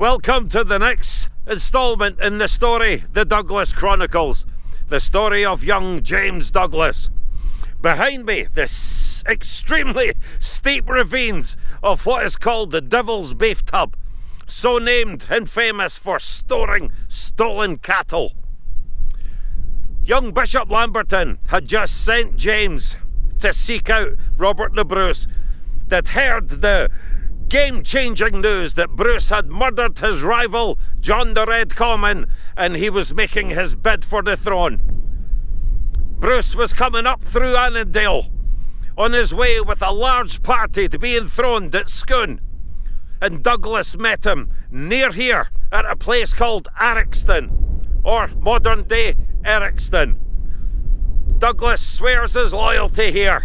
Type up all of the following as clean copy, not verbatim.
Welcome to the next installment in the story, the Douglas Chronicles, the story of young James Douglas. Behind me, the extremely steep ravines of what is called the Devil's Beef Tub, so named and famous for storing stolen cattle. Young Bishop Lamberton had just sent James to seek out Robert the Bruce, that heard the game-changing news that Bruce had murdered his rival, John the Red Comyn, and he was making his bid for the throne. Bruce was coming up through Annandale on his way with a large party to be enthroned at Scone, and Douglas met him near here at a place called Arixton, or modern-day Erixton. Douglas swears his loyalty here,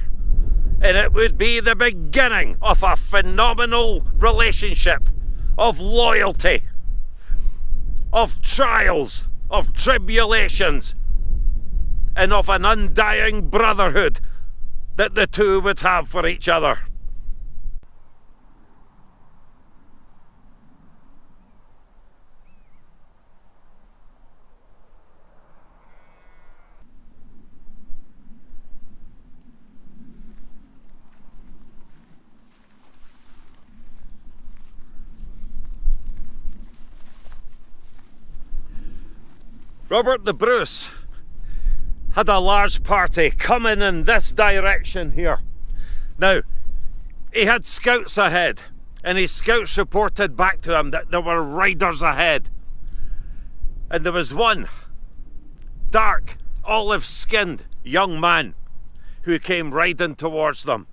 and it would be the beginning of a phenomenal relationship of loyalty, of trials, of tribulations, and of an undying brotherhood that the two would have for each other. Robert the Bruce had a large party coming in this direction here. Now, he had scouts ahead, and his scouts reported back to him that there were riders ahead. And there was one dark, olive-skinned young man who came riding towards them.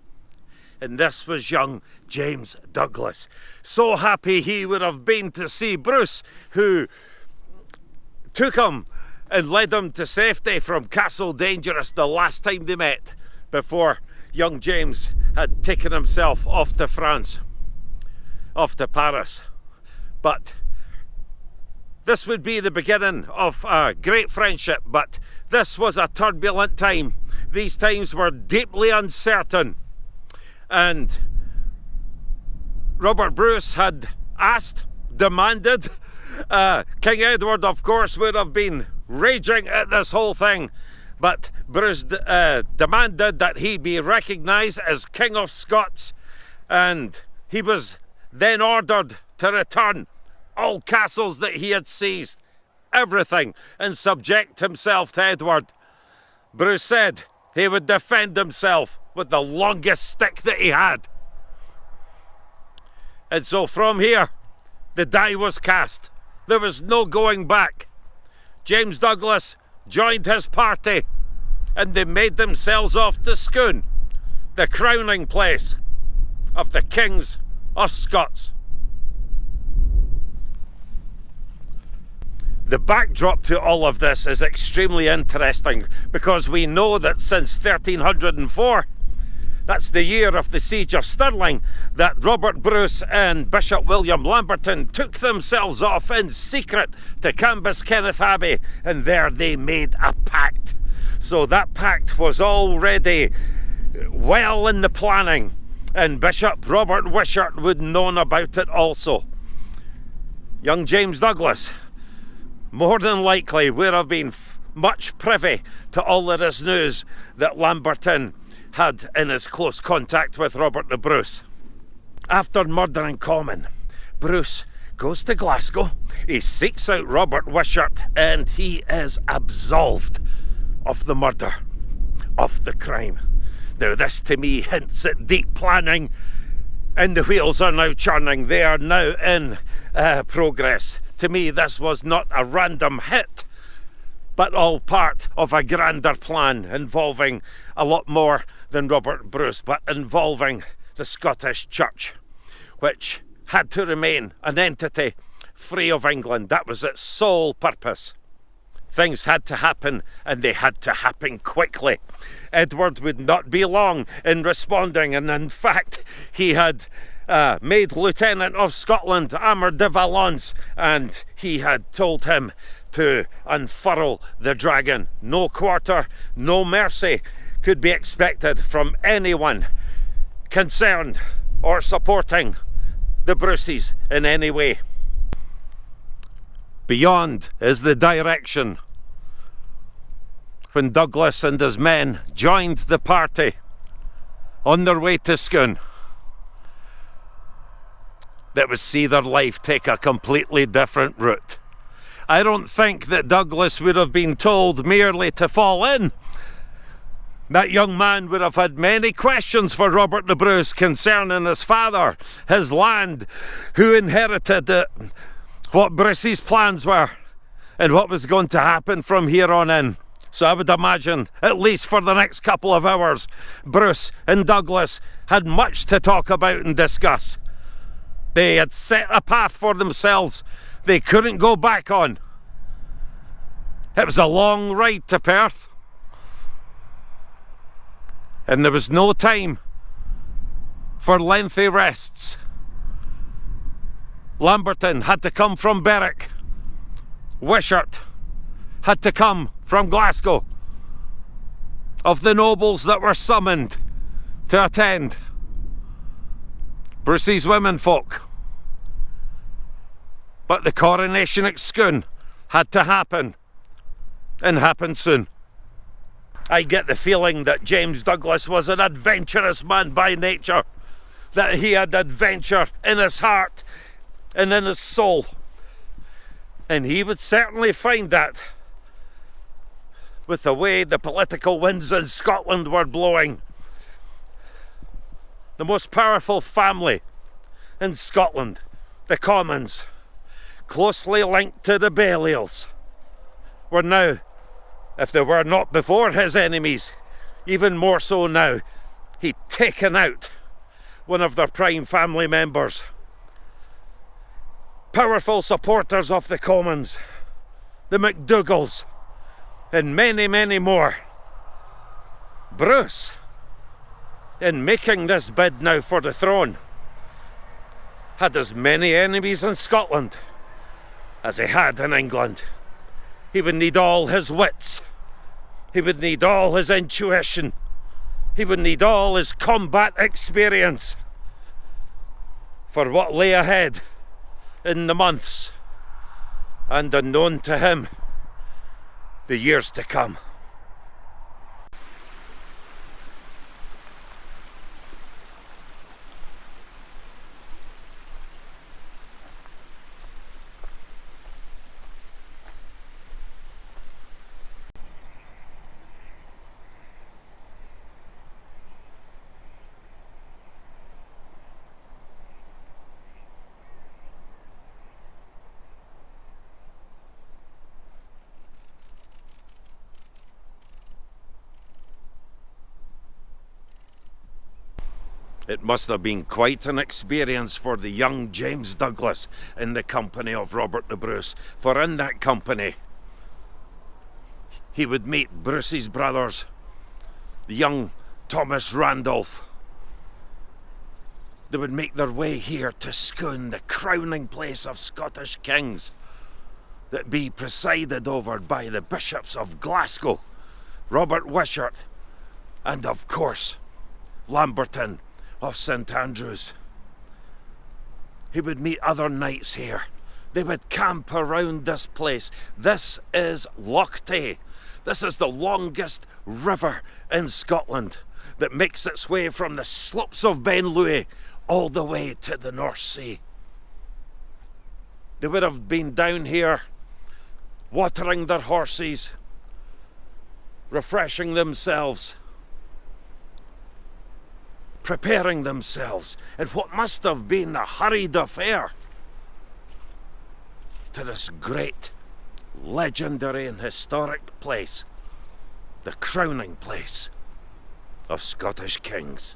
And this was young James Douglas. So happy he would have been to see Bruce, who took him and led him to safety from Castle Dangerous the last time they met, before young James had taken himself off to France, off to Paris. But this would be the beginning of a great friendship, but this was a turbulent time. These times were deeply uncertain, and Robert Bruce had asked, demanded, King Edward, of course, would have been raging at this whole thing, but Bruce demanded that he be recognised as King of Scots, and he was then ordered to return all castles that he had seized, everything, and subject himself to Edward. Bruce said he would defend himself with the longest stick that he had. And so from here, the die was cast. There was no going back. James Douglas joined his party, and they made themselves off to Scone, the crowning place of the Kings of Scots. The backdrop to all of this is extremely interesting, because we know that since 1304, that's the year of the Siege of Stirling, that Robert Bruce and Bishop William Lamberton took themselves off in secret to Cambus Abbey, and there they made a pact. So that pact was already well in the planning, and Bishop Robert Wishart would have known about it also. Young James Douglas more than likely would have been much privy to all of this news that Lamberton had in his close contact with Robert the Bruce. After murdering Comyn, Bruce goes to Glasgow, he seeks out Robert Wishart, and he is absolved of the murder, of the crime. Now this to me hints at deep planning, and the wheels are now churning. They are now in progress. To me, this was not a random hit, but all part of a grander plan involving a lot more than Robert Bruce, but involving the Scottish Church, which had to remain an entity free of England. That was its sole purpose. Things had to happen, and they had to happen quickly. Edward would not be long in responding, and in fact, he had made Lieutenant of Scotland Aymer de Valence, and he had told him to unfurl the dragon. No quarter, no mercy could be expected from anyone concerned or supporting the Bruces in any way. Beyond is the direction when Douglas and his men joined the party on their way to Scone. That would see their life take a completely different route. I don't think that Douglas would have been told merely to fall in. That young man would have had many questions for Robert the Bruce concerning his father, his land, who inherited it, what Bruce's plans were, and what was going to happen from here on in. So I would imagine, at least for the next couple of hours, Bruce and Douglas had much to talk about and discuss. They had set a path for themselves they couldn't go back on. It was a long ride to Perth, and there was no time for lengthy rests. Lamberton had to come from Berwick. Wishart had to come from Glasgow. Of the nobles that were summoned to attend, Bruce's womenfolk. But the coronation at Scone had to happen, and happen soon. I get the feeling that James Douglas was an adventurous man by nature, that he had adventure in his heart and in his soul, and he would certainly find that with the way the political winds in Scotland were blowing. The most powerful family in Scotland, the Commons, closely linked to the Balliols, were now, if they were not before his enemies, even more so now, he'd taken out one of their prime family members. Powerful supporters of the Commons, the MacDougals, and many, many more. Bruce, in making this bid now for the throne, had as many enemies in Scotland as he had in England. He would need all his wits. He would need all his intuition. He would need all his combat experience for what lay ahead in the months, and unknown to him, the years to come. It must have been quite an experience for the young James Douglas in the company of Robert the Bruce, for in that company he would meet Bruce's brothers, the young Thomas Randolph. They would make their way here to Scone, the crowning place of Scottish kings, that be presided over by the bishops of Glasgow, Robert Wishart, and of course Lamberton of St Andrews. He would meet other knights here. They would camp around this place. This is Loch Tay. This is the longest river in Scotland that makes its way from the slopes of Ben Louis all the way to the North Sea. They would have been down here watering their horses, refreshing themselves, preparing themselves in what must have been a hurried affair to this great, legendary and historic place, the crowning place of Scottish kings.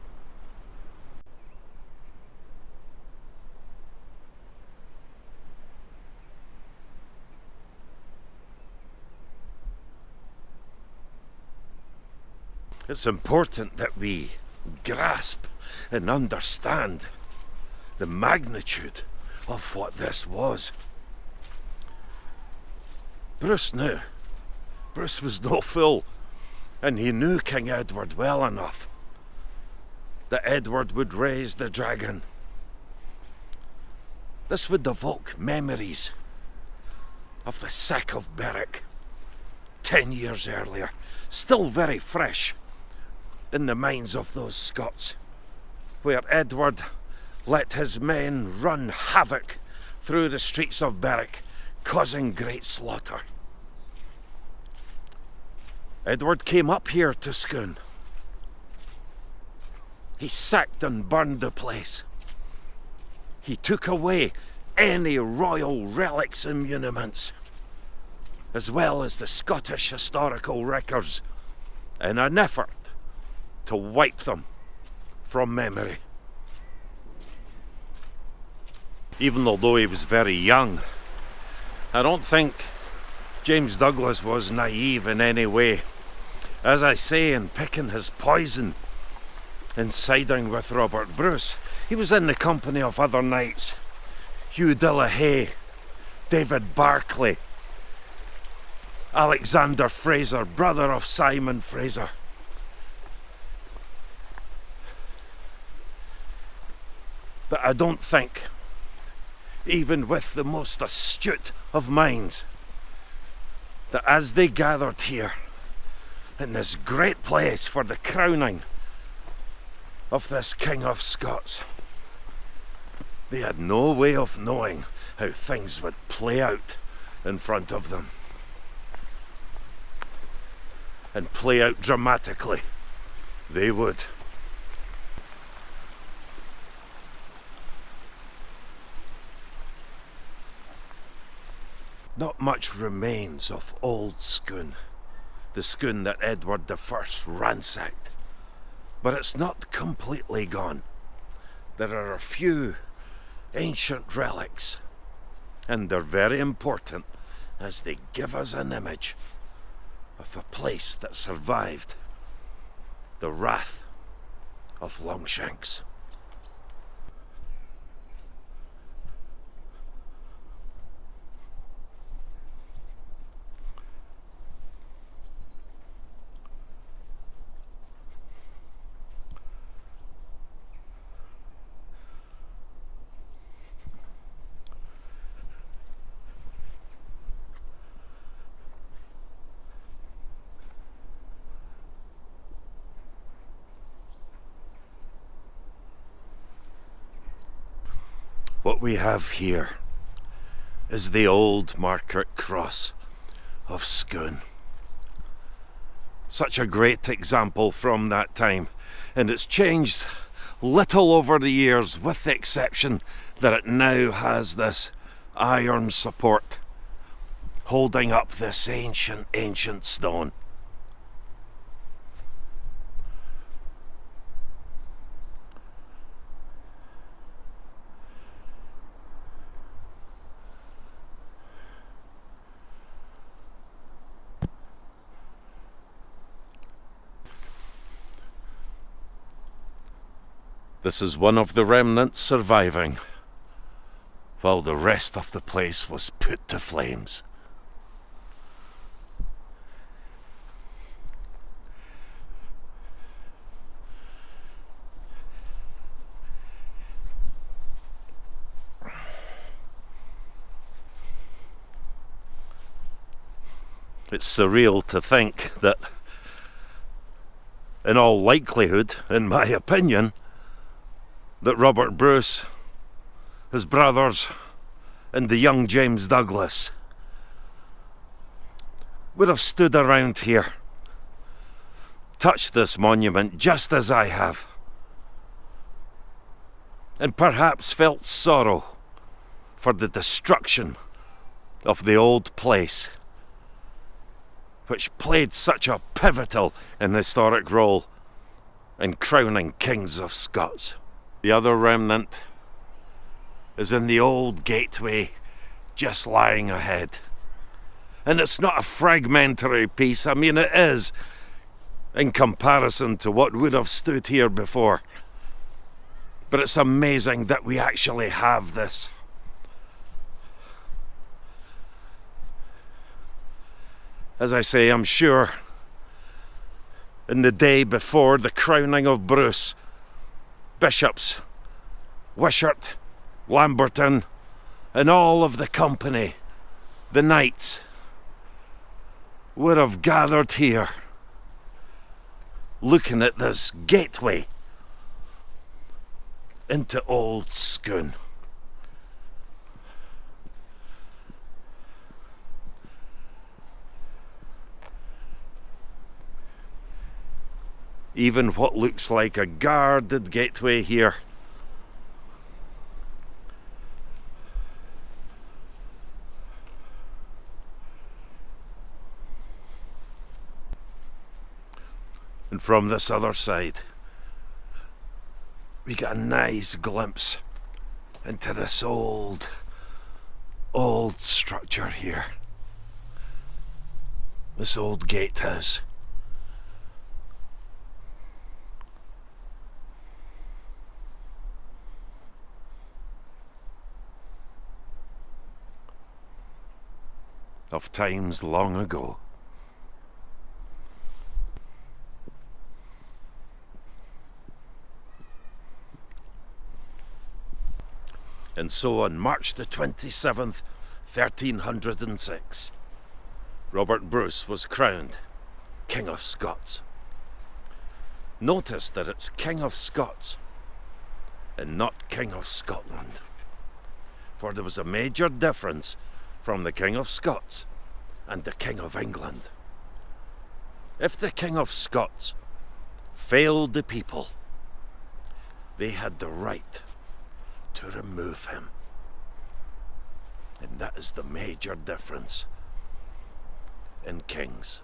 It's important that we grasp and understand the magnitude of what this was. Bruce knew. Bruce was no fool, and he knew King Edward well enough that Edward would raise the dragon. This would evoke memories of the sack of Berwick 10 years earlier, still very fresh in the minds of those Scots, where Edward let his men run havoc through the streets of Berwick, causing great slaughter. Edward came up here to Scone. He sacked and burned the place. He took away any royal relics and muniments, as well as the Scottish historical records, in an effort to wipe them from memory. Even although he was very young, I don't think James Douglas was naive in any way. As I say, in picking his poison, in siding with Robert Bruce, he was in the company of other knights: Hugh de la Haye, David Barclay, Alexander Fraser, brother of Simon Fraser. But I don't think, even with the most astute of minds, that as they gathered here in this great place for the crowning of this King of Scots, they had no way of knowing how things would play out in front of them. And play out dramatically. They would. Not much remains of old Scone, the Scone that Edward I ransacked. But it's not completely gone. There are a few ancient relics, and they're very important as they give us an image of a place that survived the wrath of Longshanks. What we have here is the old market cross of Scone. Such a great example from that time, and it's changed little over the years, with the exception that it now has this iron support holding up this ancient stone. This is one of the remnants surviving, while the rest of the place was put to flames. It's surreal to think that, in all likelihood, in my opinion, that Robert Bruce, his brothers, and the young James Douglas would have stood around here, touched this monument just as I have, and perhaps felt sorrow for the destruction of the old place, which played such a pivotal and historic role in crowning kings of Scots. The other remnant is in the old gateway just lying ahead. And it's not a fragmentary piece. I mean, it is in comparison to what would have stood here before. But it's amazing that we actually have this. As I say, I'm sure in the day before the crowning of Bruce, Bishops Wishart, Lamberton, and all of the company the knights would have gathered here, looking at this gateway into old Scone. Even what looks like a guarded gateway here and from this other side we get a nice glimpse into this old structure here, this old gatehouse. Of times long ago. And so on March the 27th, 1306, Robert Bruce was crowned King of Scots. Notice that it's King of Scots and not King of Scotland, for there was a major difference from the King of Scots and the King of England. If the King of Scots failed the people, they had the right to remove him. And that is the major difference in kings.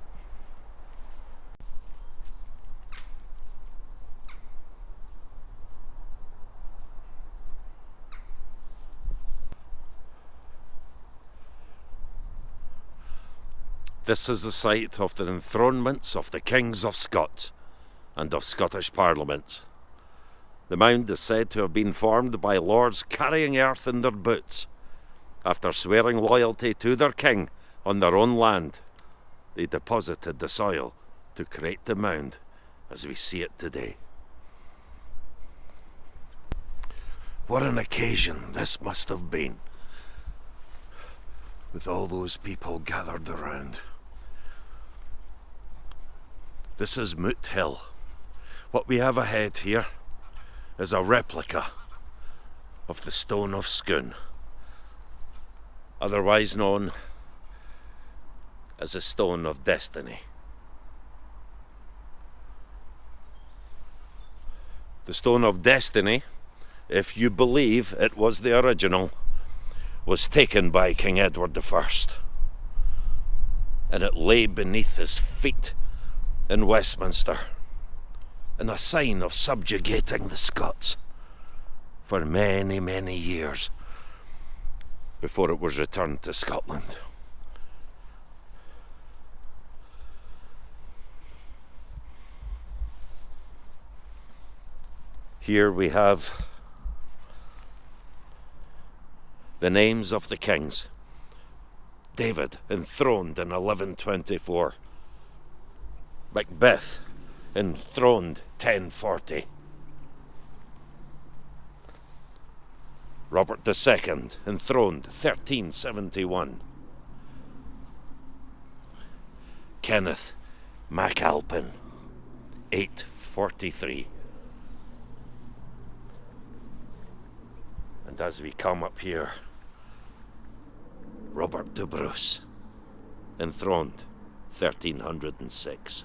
This is the site of the enthronements of the Kings of Scots and of Scottish parliaments. The mound is said to have been formed by lords carrying earth in their boots. After swearing loyalty to their king on their own land, they deposited the soil to create the mound as we see it today. What an occasion this must have been, with all those people gathered around. This is Moot Hill. What we have ahead here is a replica of the Stone of Scone, otherwise known as the Stone of Destiny. The Stone of Destiny, if you believe it was the original, was taken by King Edward I, and it lay beneath his feet in Westminster, in a sign of subjugating the Scots for many, many years before it was returned to Scotland. Here we have the names of the kings. David, enthroned in 1124. Macbeth, enthroned 1040. Robert II, enthroned 1371. Kenneth MacAlpin, 843. And as we come up here, Robert de Bruce, enthroned 1306.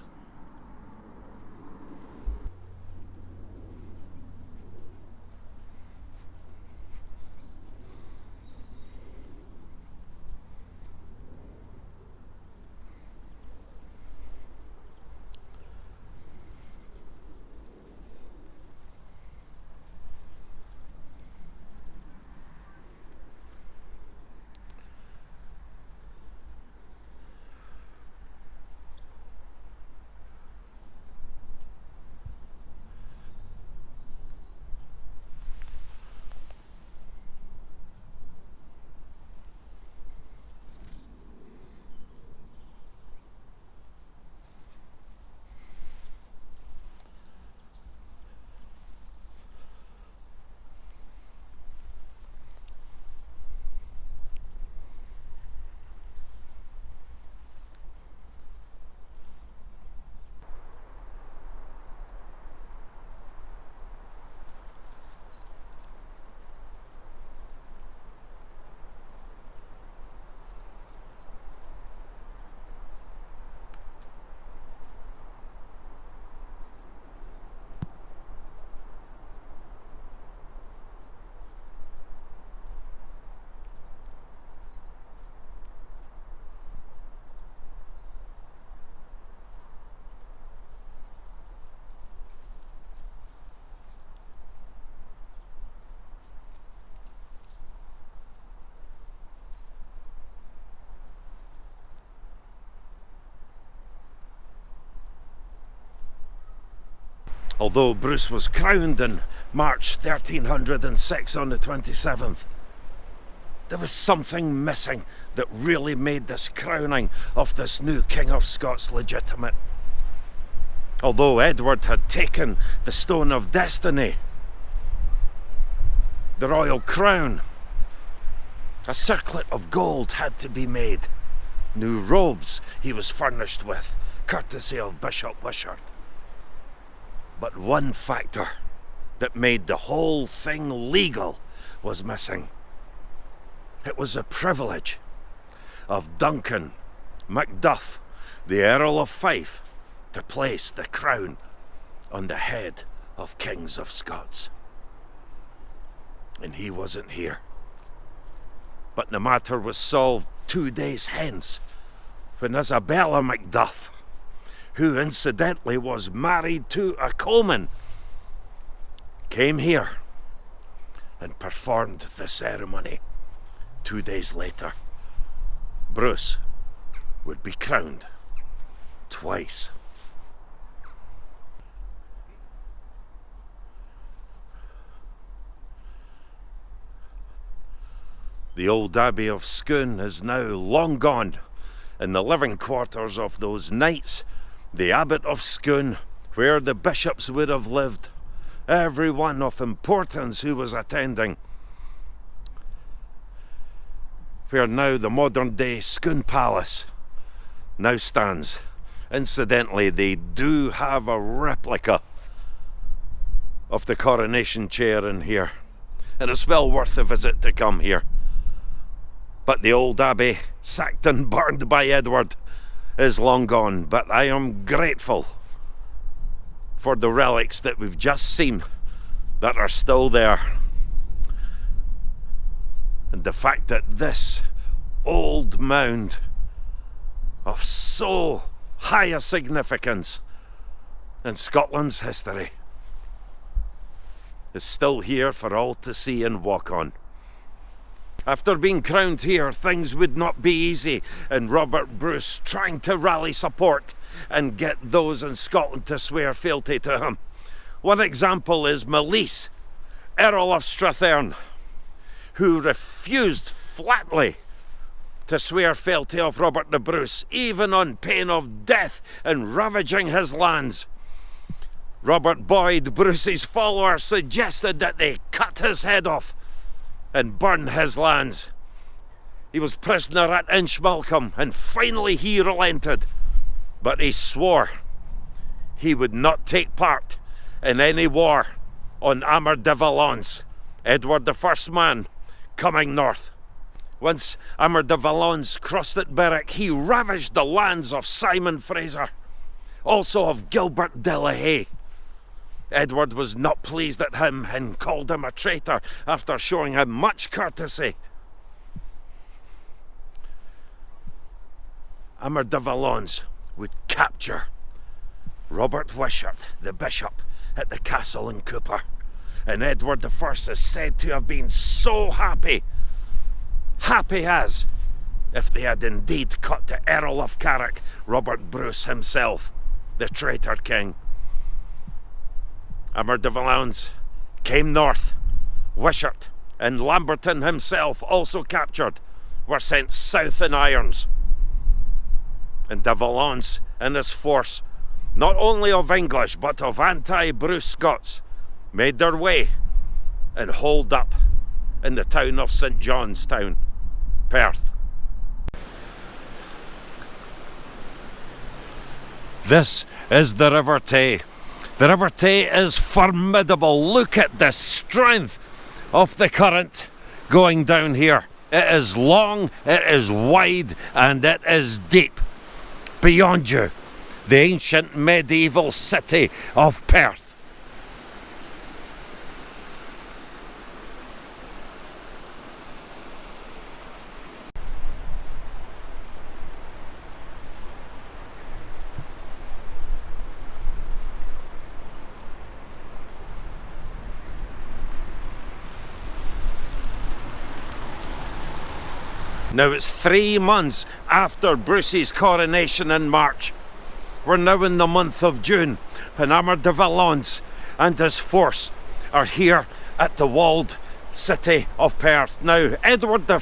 Although Bruce was crowned in March 1306 on the 27th, there was something missing that really made this crowning of this new King of Scots legitimate. Although Edward had taken the Stone of Destiny, the royal crown, a circlet of gold had to be made. New robes he was furnished with, courtesy of Bishop Wishart. But one factor that made the whole thing legal was missing. It was the privilege of Duncan Macduff, the Earl of Fife, to place the crown on the head of Kings of Scots. And he wasn't here. But the matter was solved 2 days hence, when Isabella Macduff, who incidentally was married to a Coleman, came here and performed the ceremony. 2 days later, Bruce would be crowned twice. The old Abbey of Scone is now long gone, in the living quarters of those knights, the Abbot of Scone, where the bishops would have lived, everyone of importance who was attending. Where now the modern day Scone Palace now stands. Incidentally, they do have a replica of the coronation chair in here, and it's well worth a visit to come here. But the old abbey, sacked and burned by Edward, is long gone. But I am grateful for the relics that we've just seen that are still there. And the fact that this old mound of so high a significance in Scotland's history is still here for all to see and walk on. After being crowned here, things would not be easy, and Robert Bruce trying to rally support and get those in Scotland to swear fealty to him. One example is Malise, Earl of Strathearn, who refused flatly to swear fealty of Robert the Bruce, even on pain of death and ravaging his lands. Robert Boyd, Bruce's follower, suggested that they cut his head off and burn his lands. He was prisoner at Inchmalcolm, and finally he relented. But he swore he would not take part in any war on Aymer de Valence, Edward the First man, coming north. Once Aymer de Valence crossed at Berwick, he ravaged the lands of Simon Fraser, also of Gilbert de la Haye. Edward was not pleased at him and called him a traitor after showing him much courtesy. Aymer de Valence would capture Robert Wishart, the bishop, at the castle in Cooper. And Edward I is said to have been so happy as if they had indeed cut the Earl of Carrick, Robert Bruce himself, the traitor king. Aymer de Valence came north. Wishart and Lamberton himself, also captured, were sent south in irons. And de Valence and his force, not only of English but of anti-Bruce Scots, made their way and holed up in the town of St John's Town, Perth. This is the River Tay. The River Tay is formidable. Look at the strength of the current going down here. It is long, it is wide, and it is deep. Beyond you, the ancient medieval city of Perth. Now it's 3 months after Bruce's coronation in March. We're now in the month of June, and Aymer de Valence and his force are here at the walled city of Perth. Now, Edward I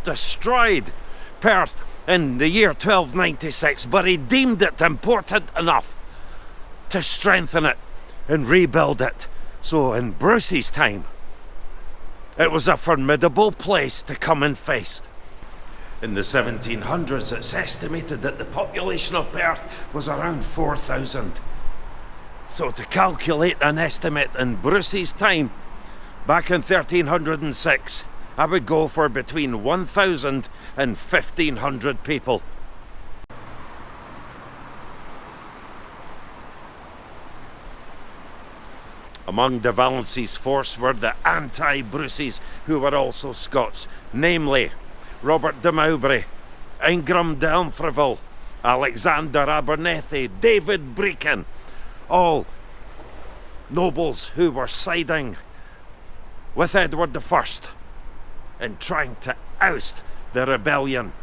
destroyed Perth in the year 1296, but he deemed it important enough to strengthen it and rebuild it. So in Bruce's time, it was a formidable place to come and face. In the 1700s, it's estimated that the population of Perth was around 4,000. So to calculate an estimate in Bruce's time, back in 1306, I would go for between 1,000 and 1,500 people. Among de Valence's force were the anti-Bruces, who were also Scots, namely Robert de Mowbray, Ingram de Umfreville, Alexander Abernethy, David Brecon, all nobles who were siding with Edward I in trying to oust the rebellion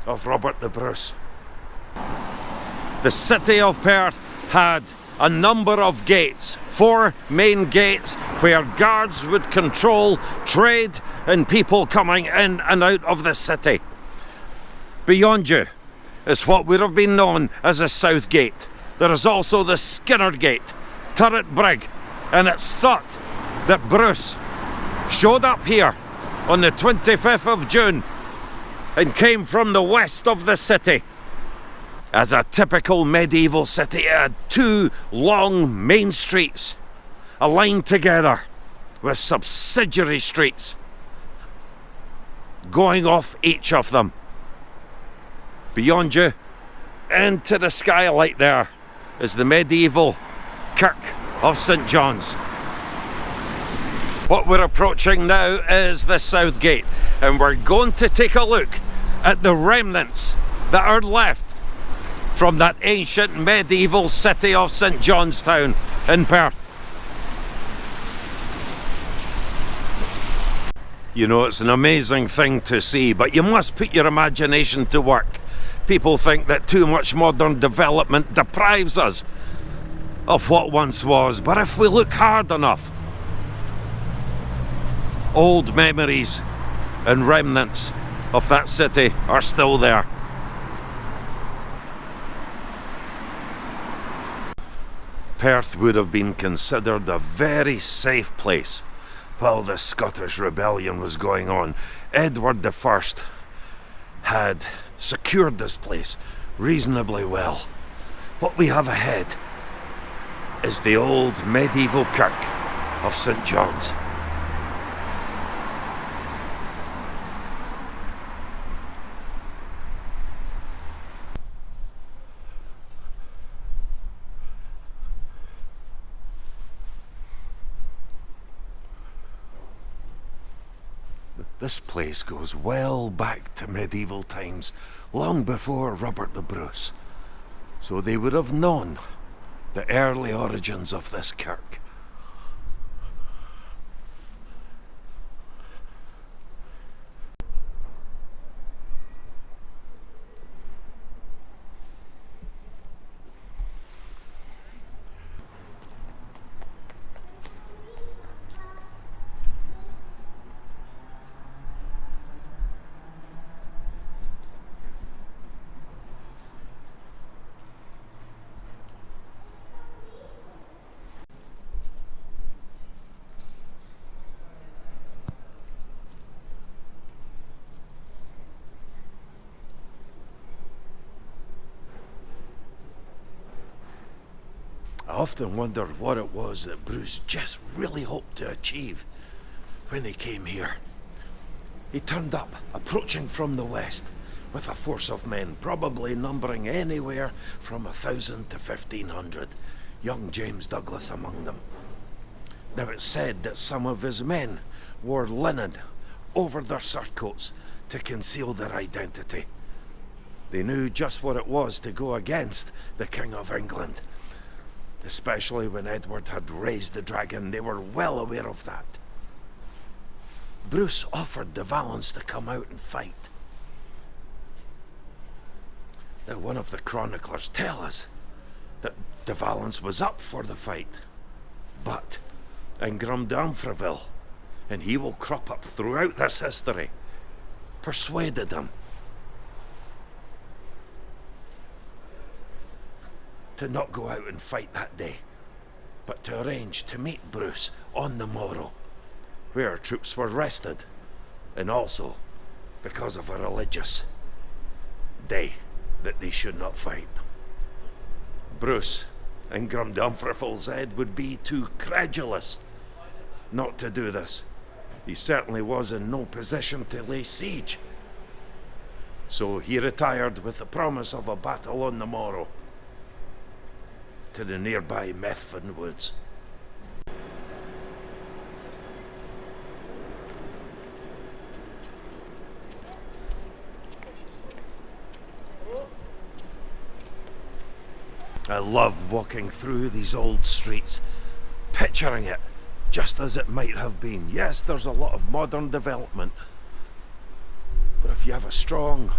of Robert the Bruce. The city of Perth had a number of gates, 4 main gates where guards would control trade and people coming in and out of the city. Beyond you is what would have been known as a South Gate. There is also the Skinner Gate, Turret Brig, and it's thought that Bruce showed up here on the 25th of June and came from the west of the city. As a typical medieval city, it had 2 long main streets aligned together with subsidiary streets going off each of them. Beyond you, into the skylight there, is the medieval Kirk of St John's. What we're approaching now is the South Gate, and we're going to take a look at the remnants that are left from that ancient medieval city of St Johnstown in Perth. You know, it's an amazing thing to see, but you must put your imagination to work. People think that too much modern development deprives us of what once was, but if we look hard enough, old memories and remnants of that city are still there. Perth would have been considered a very safe place while the Scottish rebellion was going on. Edward I had secured this place reasonably well. What we have ahead is the old medieval kirk of St John's. This place goes well back to medieval times, long before Robert the Bruce. So they would have known the early origins of this kirk. I often wondered what it was that Bruce just really hoped to achieve when he came here. He turned up, approaching from the west, with a force of men, probably numbering anywhere from 1,000 to 1,500, young James Douglas among them. Now it's said that some of his men wore linen over their surcoats to conceal their identity. They knew just what it was to go against the King of England. Especially when Edward had raised the dragon, they were well aware of that. Bruce offered de Valence to come out and fight. Now, one of the chroniclers tell us that de Valence was up for the fight. But Ingram d'Amfreville, and he will crop up throughout this history, persuaded him to not go out and fight that day, but to arrange to meet Bruce on the morrow, where troops were rested, and also because of a religious day that they should not fight. Bruce, Ingram d'Amfreville said, would be too credulous not to do this. He certainly was in no position to lay siege. So he retired with the promise of a battle on the morrow to the nearby Methven woods. I love walking through these old streets, picturing it just as it might have been. Yes, there's a lot of modern development, but if you have a strong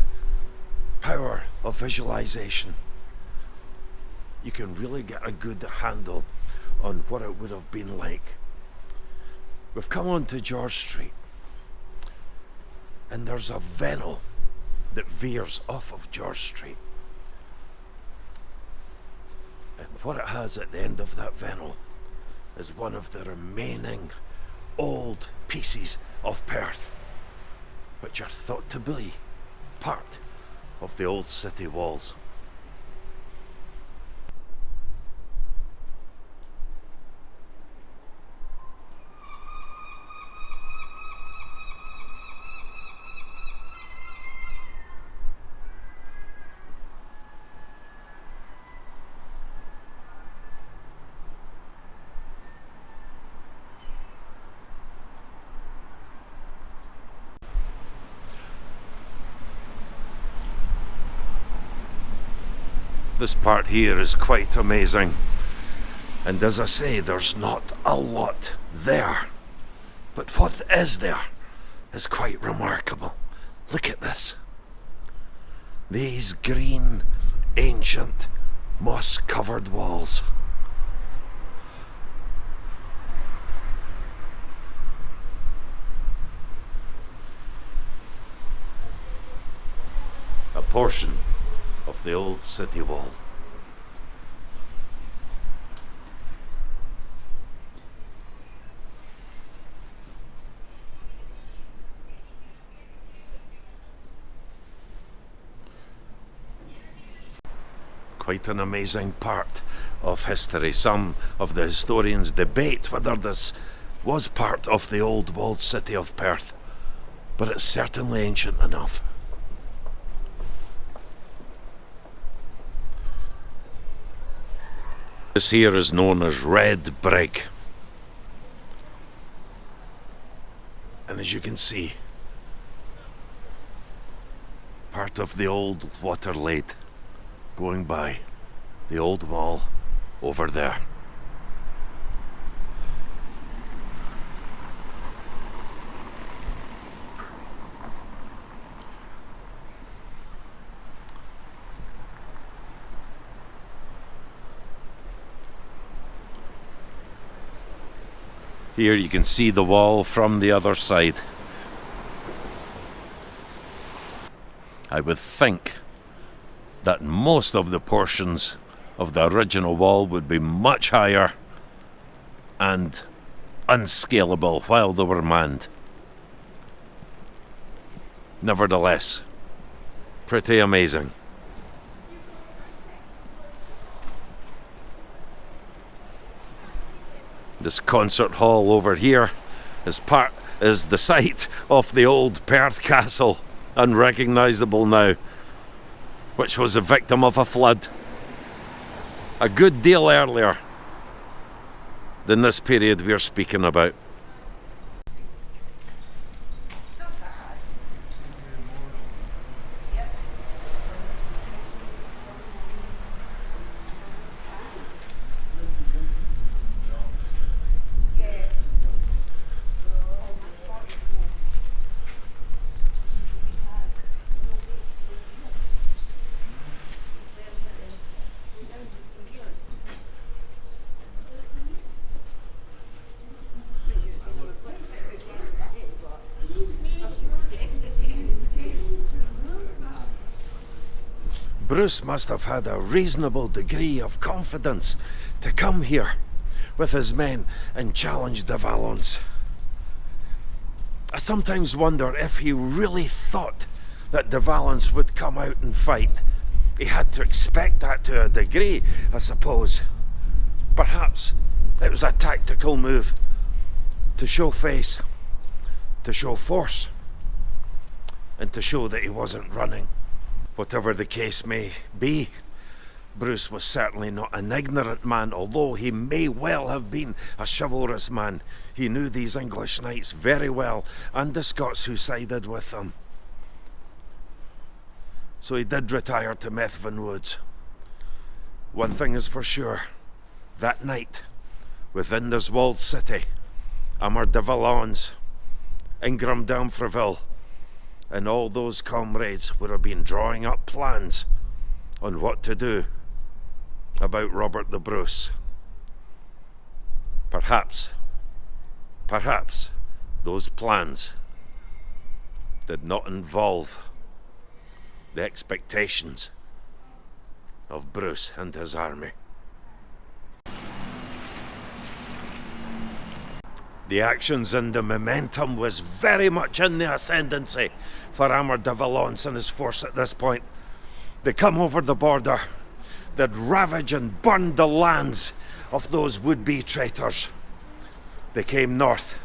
power of visualization, you can really get a good handle on what it would have been like. We've come on to George Street, and there's a vennel that veers off of George Street. And what it has at the end of that vennel is one of the remaining old pieces of Perth, which are thought to be part of the old city walls. This part here is quite amazing, and as I say, there's not a lot there, but what is there is quite remarkable. Look at this. These green, ancient, moss-covered walls. A portion of the old city wall. Quite an amazing part of history. Some of the historians debate whether this was part of the old walled city of Perth, but it's certainly ancient enough. This here is known as Red Brig. And as you can see, part of the old water lade going by the old wall over there. Here you can see the wall from the other side. I would think that most of the portions of the original wall would be much higher and unscalable while they were manned. Nevertheless, pretty amazing. This concert hall over here is the site of the old Perth Castle, unrecognisable now, which was a victim of a flood a good deal earlier than this period we're speaking about. Bruce must have had a reasonable degree of confidence to come here with his men and challenge de Valence. I sometimes wonder if he really thought that de Valence would come out and fight. He had to expect that to a degree, I suppose. Perhaps it was a tactical move to show face, to show force, and to show that he wasn't running. Whatever the case may be, Bruce was certainly not an ignorant man, although he may well have been a chivalrous man. He knew these English knights very well, and the Scots who sided with them. So he did retire to Methven woods. One thing is for sure, that night, within this walled city, Aymer de Valence, Ingram d'Umfreville, and all those comrades would have been drawing up plans on what to do about Robert the Bruce. Perhaps those plans did not involve the expectations of Bruce and his army. The actions and the momentum was very much in the ascendancy for Aymer de Valence and his force at this point. They come over the border, they'd ravage and burn the lands of those would-be traitors. They came north.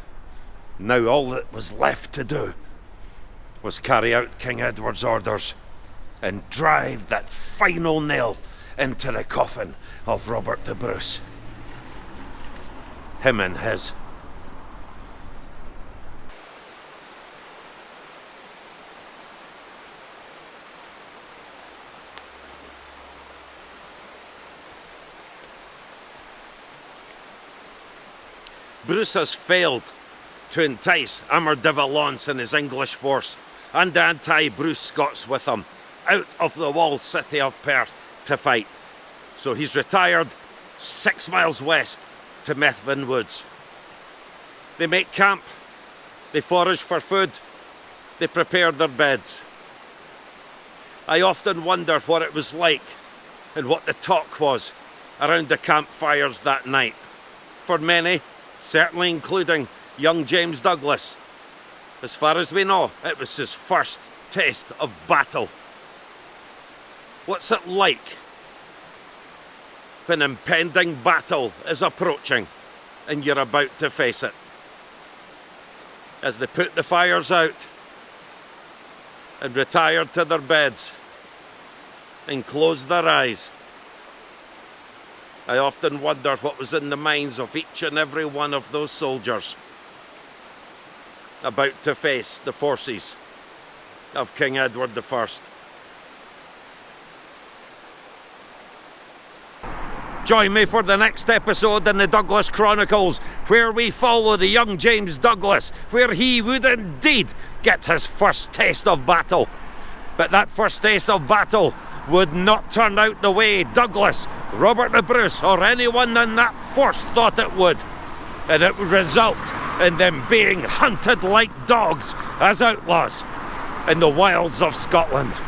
Now all that was left to do was carry out King Edward's orders and drive that final nail into the coffin of Robert the Bruce. Him and his. Bruce has failed to entice Aymer de Valence and his English force and the anti-Bruce Scots with him out of the walled city of Perth to fight. So he's retired 6 miles west to Methven woods. They make camp, they forage for food, they prepare their beds. I often wonder what it was like and what the talk was around the campfires that night. For many, certainly including young James Douglas, as far as we know, it was his first taste of battle. What's it like when impending battle is approaching and you're about to face it? As they put the fires out and retired to their beds and closed their eyes, I often wonder what was in the minds of each and every one of those soldiers about to face the forces of King Edward I. Join me for the next episode in the Douglas Chronicles, where we follow the young James Douglas, where he would indeed get his first taste of battle. But that first taste of battle would not turn out the way Douglas, Robert the Bruce, or anyone in that force thought it would. And it would result in them being hunted like dogs as outlaws in the wilds of Scotland.